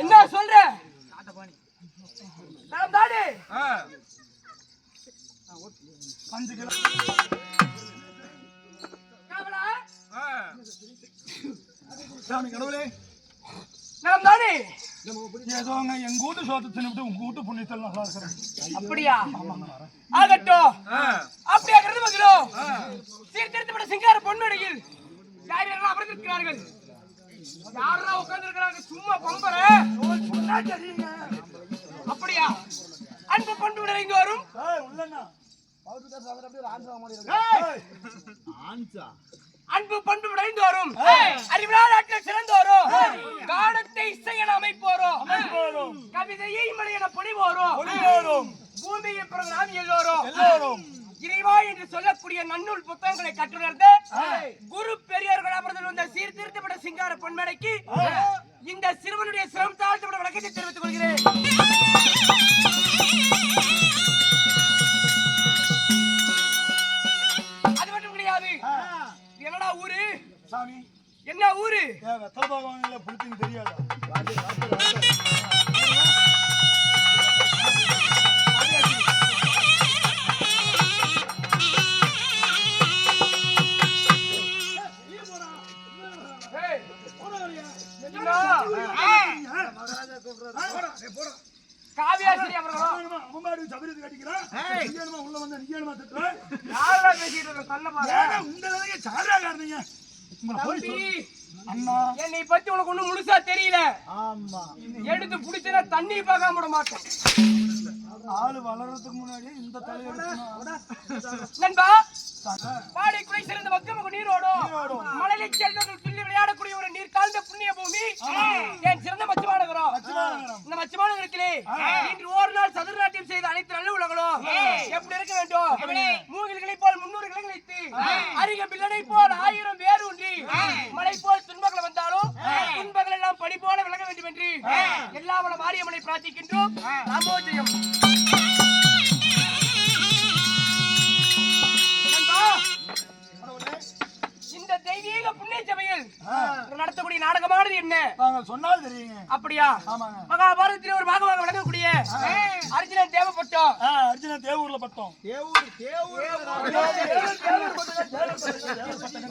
என்ன சொல்ற? சாமி கடவுளே, ஏதோங்க எங்க வீட்டு சோத்து தின்னுட்டு உங்க வீட்டு புண்ணியத்தில் நல்லா இருக்கிறேன். அப்படியா? ஆகட்டும். அப்படியா மகளோ? சீர்திருத்தப்பட்ட சிங்கார பொன்னுடையில் யார் யாரெல்லாம் அமர்ந்திருக்கிறார்கள்? யாரெல்லாம் உட்கார்ந்து இருக்கிறாங்க? சும்மா பம்பர அப்படியா? அன்பு பண்புடன் இங்கு வரும் அன்பு பண்பு விளைந்து வரும் அறிவிழா நாட்டில் சிறந்து வரும் காலத்தை இசையென அமைப்போரும் கவிதையை மலையென பொழிவோரும் பூமியை பிறகு நாம் எல்லோரும் இறைவா என்று சொல்லக்கூடிய நன்னூல் புத்தகங்களை கற்றுணர்ந்த குரு பெரியார்கள் அமர்ந்து வந்த சீர்திருத்தப்பட்ட சிங்கார பொன்மேடைக்கு இந்த சிறுவனுடைய சிரம் தாழ்த்தப்பட்ட வழக்கத்தை தெரிவித்துக் கொள்கிறேன். அது மட்டும் கிடையாது. என்னடா ஊரு சாமி? என்ன ஊரு? புளிச்சிங்க தெரியாதா? காவியாசிரி அவர்களும் சபரித்து கட்டிக்கிறான். உள்ள வந்து நீங்க திட்டுறேன். என்னை பத்தி உனக்கு ஒண்ணும் முழுசா தெரியல. எடுத்து புடிச்சா தண்ணி பார்க்காம விட மாட்டேன். ஆளு வளர்றதுக்கு முன்னாடி இந்த நண்பா, பாடி குறை சிறந்த மக்களுக்கு நீரோடும் மலையில செல்வர்கள் துள்ளி விளையாடக்கூடிய ஒரு நீர் காய்ந்த புண்ணிய பூமி என் சிறந்த மச்சமானவரும். இந்த மச்சமானவர்களே இன்று ஒரு நாள் சதுர நாட்டியம் செய்த அனைத்து நல்ல உலகளும் எப்படி இருக்க வேண்டும்? மூங்கில்களை போல் 300 கிளைகள் வைத்து அருக பிள்ளனை போல் 1000 வேறு ஒன்றி மழை போல் துன்பங்கள் வந்தாலும் துன்பங்கள் எல்லாம் படி போல விலக வேண்டும் என்று எல்லா வள மாரியம்மனை பிரார்த்திக்கின்றோம். ராமோஜயம். இந்த தெய்வீக புண்ணிய சபையில் நடத்தக்கூடிய நாடகமானது என்ன சொன்னால் தெரியுங்க. அப்படியா? மகாபாரதத்தில் ஒரு பாகமாக விளங்கக்கூடிய அர்ஜுனன் தேவப்பட்டோம். அர்ஜுனன் தேவூர்ல பட்டோம்.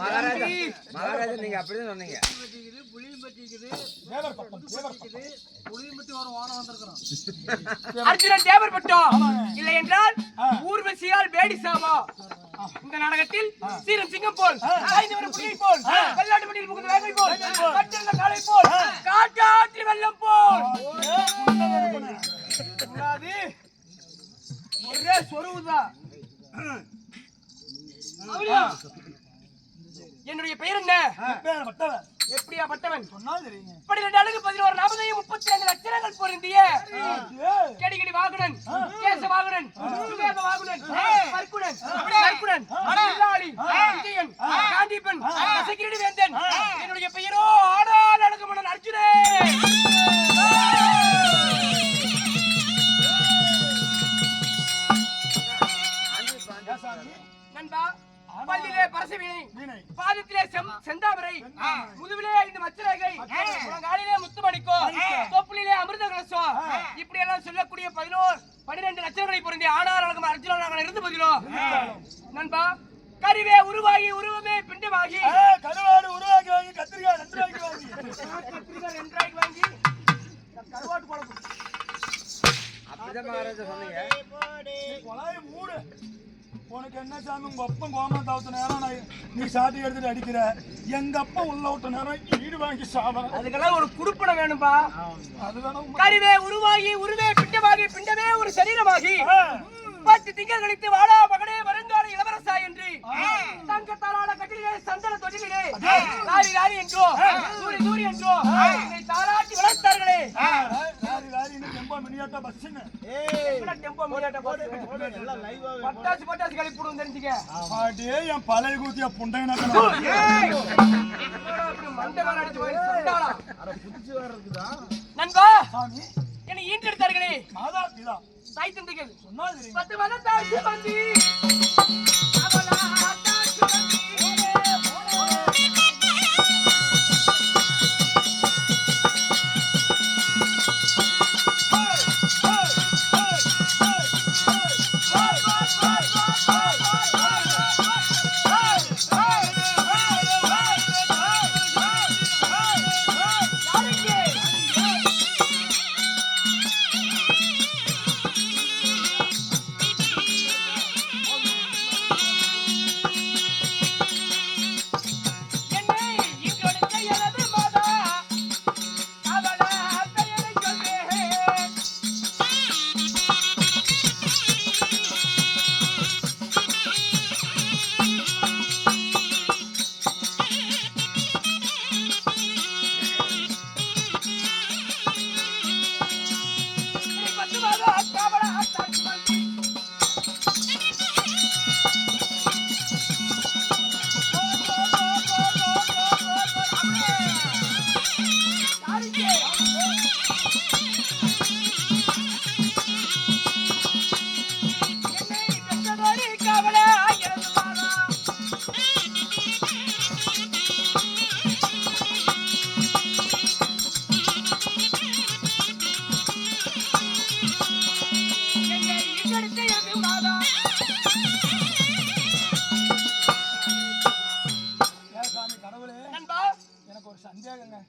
மகாராஜா நீங்க அப்படிதான் சொன்னீங்க. அர்ஜுனன் தேவர் பட்டோம் இல்லை என்றால் ஊர்வசியால் வேடி சாமா. இந்த நாடகத்தில் சீரம் சிங்கம் போல் போல் வெள்ளாட்டு மட்டியில் புகுந்த வேங்கை போல் கட்டிருந்த காளை போல் காட்டாற்றி வெள்ளம் போல் ஊதா. அப்படியா? என்னுடைய பெயர் என்ன? எப்பேர் பட்டவர். எப்படியா பட்டவன்? சொன்னால் தெரியுங்க. 12 அழகு 11 நாமதையும் 32 லட்சணங்கள் பொருந்திய கடிகடி வாகுடன், கேச வாகுடன், சுவேத வாகுடன், பர்க்குடன், சர்க்குடன், வில்லாளி, விஜயன், காண்டீபன், கசகிரி வேந்தன். என்னுடைய பெயரோ ஆடால் அழகுமணன் அர்ஜுனே. நண்பா, பல்லிலே பரசவினை, பாதத்திலே செந்தாமரை, முதுவிலே 5 மச்சரேகை, காலிலே முத்துமணிக்கோ, தொப்புளிலே அமிர்த கலசோ, இப்படி எல்லாம் சொல்லக்கூடிய 12 லட்சங்களை பொருந்திய ஆனார் அழகும் அர்ஜுனனாக இருந்து பதிலோ நண்பா. கருவே உருவாகி உருவமே பிண்டமாகி, கருவாடு உருவாக்கி வாங்கி கத்திரிக்காய் நன்றாக்கி வாங்கி கத்திரிக்காய் நன்றாகி வாங்கி கருவாட்டு குழம்பு. அப்படிதான் மகாராஜா சொன்னீங்க. கொலாய மூடு. உனக்கு என்ன சாமி உங்க அப்பன் கோமா தவிர்த்த நேரம் நீ சாட்டி எடுத்துட்டு அடிக்கிற. எங்க அப்பன் உள்ள விட்ட நேரம் ஈடு வாங்கி சாப்பிட. அதுக்கெல்லாம் ஒரு குடுப்பனை வேணும்பா. அதுதானே கருவே உருவாகி உருவே பிண்டமாகி பிண்டமே ஒரு சரீரமாகி 10 திங்கள் கழித்து வாடா மகனே வருங்கால இளவரசா என்று தங்கத்தாலான கட்டிலே சந்தன தொட்டிலே லாரி லாரி என்றோ தூரி தூரி என்றோ என்னை தாராட்டி வளர்த்தார்களே. லாரி லாரி டெம்போ மினியாட்டா பஸ்ஸுங்க. டெம்போ மினியாட்டா பஸ் பட்டாசு பட்டாசு கழிப்புடும் தெரிஞ்சுக்க. அப்படியே என் பழைய கூத்திய புண்டைனா மண்டை மேல அடிச்சு போய் சண்டாளா. நண்பா, சாமி என்னை ஈன்றெடுத்தார்களே மாதா பிதா தாய் தந்தைகள் சொன்னால் தெரியுங்க. 10 மதம் தாழ்ச்சி வந்தி அவளா தாழ்ச்சி வந்தி.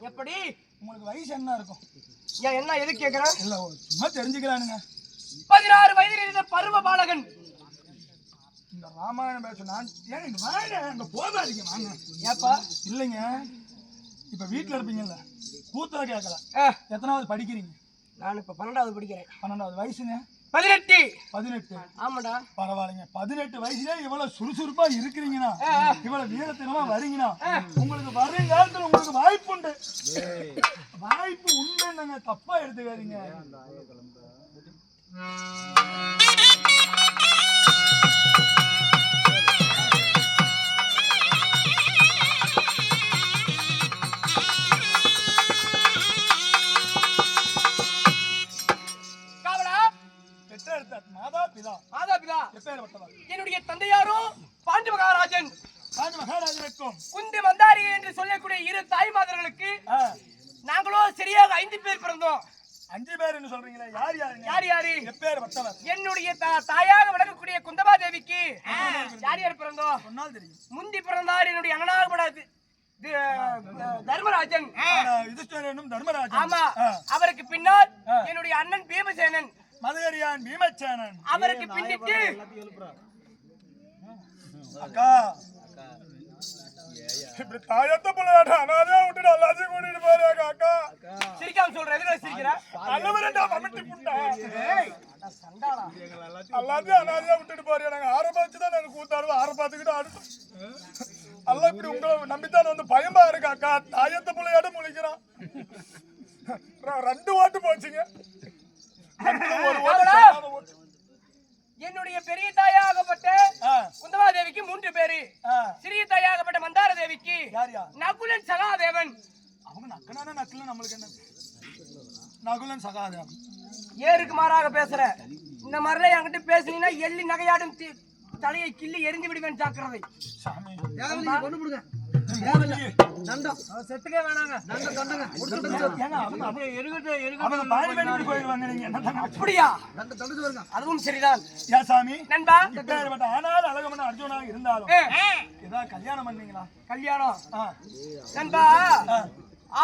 எப்படி உங்களுக்கு வயசு என்ன இருக்கும்? ஏன் என்ன எது கேக்குற? இல்ல சும்மா தெரிஞ்சுக்கலானுங்க. 16 வயதில் இருந்த பருவ பாலகன். இந்த ராமாயணம் பேச நான் ஏன் இங்க வாங்க, அங்க போகாதீங்க வாங்க. ஏப்பா? இல்லைங்க, இப்ப வீட்டுல இருப்பீங்கல்ல, கூத்துல கேட்கல. எத்தனாவது படிக்கிறீங்க? நான் இப்ப 12வது படிக்கிறேன். 12வது வயசுங்க 18. 18. ஆமாடா. பரவாயில்லைங்க. 18 வயசுல இவ்வளவு சுறுசுறுப்பா இருக்கிறீங்கன்னா, இவ்வளவு வீரத்தினமா வரீங்கன்னா, உங்களுக்கு வருங்காலத்துல உங்களுக்கு வாய்ப்பு உண்டு. வாய்ப்பு உண்டு என்னங்க, தப்பா எடுத்துக்காதீங்க. என்னுடைய தந்தையாரோ பாண்டி மகாராஜன். பாண்டி மகாராஜனுக்கும் குந்தி மந்தாரி என்று சொல்லக்கூடிய 2 தாய்மாதர்களுக்கு நாங்களோ சரியாக 5 பேர் பிறந்தோம். 5 பேர் என்ன சொல்றீங்களா? யார் யாருங்க? யார் யாரு? எப்பேர்ப்பட்டவர்? என்னுடைய தாயாக விளங்கக்கூடிய குந்தமா தேவிக்கு யார் யார் பிறந்தோம் சொன்னால் தெரியும். முந்தி பிறந்தார் என்னுடைய அண்ணனாகப்படாது தர்மராஜன். யுதிஷ்டிரனும் தர்மராஜன். ஆமா. அவருக்கு பின்னால் என்னுடைய அண்ணன் பீமசேனன், மதுகரியான் பீமசேனன். அவருக்கு பின்னிட்டு அக்கா இப்படி தாயத்த பிள்ளையாட்டா அனாதே விட்டு எல்லாத்தையும் கூட்டிட்டு போறாங்க. அக்கா சிரிக்காம சொல்ற, எதுக்கு சிரிக்கிற? நல்லவரண்டா மம்மிட்டி புண்டா. சண்டாளா எல்லாத்தையும் அனாதையா விட்டுட்டு போறியா? நாங்க ஆரம்பிச்சுதான் நாங்க கூத்தாடுவோம், ஆரம்பத்துக்கிட்டு ஆடுவோம். அல்ல இப்படி உங்களை நம்பித்தான் வந்து பயமா இருக்கு அக்கா. தாயத்த பிள்ளையாட முழிக்கிறான். 2 ஓட்டு போச்சுங்க. ஒரு ஓட்டு சரியான ஓட்டு. என்னுடைய பெரிய தாயாகப்பட்ட குந்தமாதேவிக்கு 3 பேரு, சிறிய தாயாகப்பட்ட மந்தார தேவிக்கு நகுலன் சகாதேவன். அவங்க நக்கனான நக்கல, நம்மளுக்கு என்ன? நகுலன் சகாதேவன் ஏருக்கு மாறாக பேசுற இந்த மாதிரிலாம் என்கிட்ட பேசுனீங்கன்னா எள்ளி நகையாடும் தலையை கிள்ளி எரிஞ்சு விடுவேன், ஜாக்கிரதை. செத்துக்கே வேணாங்க. அப்படியா? அதுவும் சரிதான் சாமி. நண்பா, ஆனால் அழகமன் அர்ஜுனாக இருந்தாலும் ஏதாவது கல்யாணம் பண்ணீங்களா? கல்யாணம் நண்பா,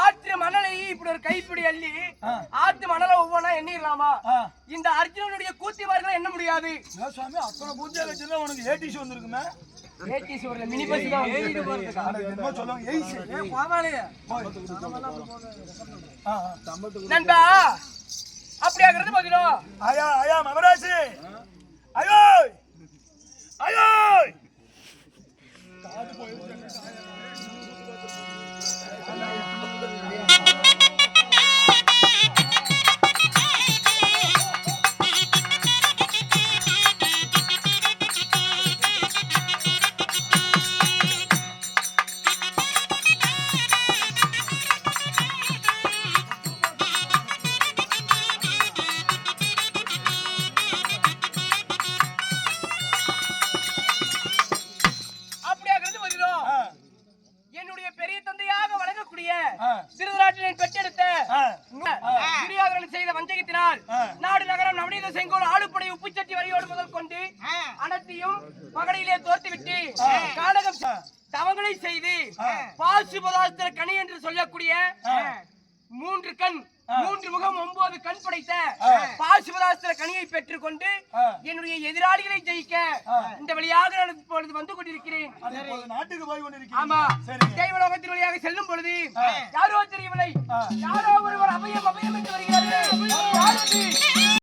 ஆற்று மணலை இப்படி ஒரு கைப்பிடி அள்ளி ஆற்று மணலை ஒவ்வொன்னா எண்ணிடலாமா? இந்த அர்ஜுனனுடைய கூத்தி வாரிகளை எண்ண முடியாது. சாமி, அத்தனை பூஜை வச்சுன்னா உனக்கு ஏடிசி வந்திருக்குமே. ஏடிசி வரல, மினி பஸ் தான் ஏறிட்டு போறதுக்கு சொல்லுவாங்க. ஏய்ஸ் நண்பா, அப்படியாகிறது பதிலும். ஆயா ஆயா மகராசி, ஐயோ ஐயோ காது போயிடுச்சு. நாடு நகரம் நவநீத செங்கோல் ஆளுப்படை உப்புச்சட்டி வரையோடு முதல் கொண்டு அனைத்தையும் பகடையிலே தோற்றுவிட்டு கானகம் தவங்களை செய்து பாசுபதாஸ்திர கனி என்று சொல்லக்கூடிய 3 கண் 3 முகம் 9 கண் படைத்த பாசுபதாஸ்திர கனியை பெற்றுக் கொண்டு என்னுடைய எதிராளிகளை ஜெயிக்க இந்த வழியாக நான் இப்பொழுது வந்து கொண்டிருக்கிறேன். நாட்டுக்கு போய் கொண்டிருக்கிறேன். ஆமா, தேவலோகத்தின் வழியாக செல்லும் பொழுது யாரோ தெரியவில்லை, யாரோ ஒருவர் அபயம் அபயம் என்று வருகிறது.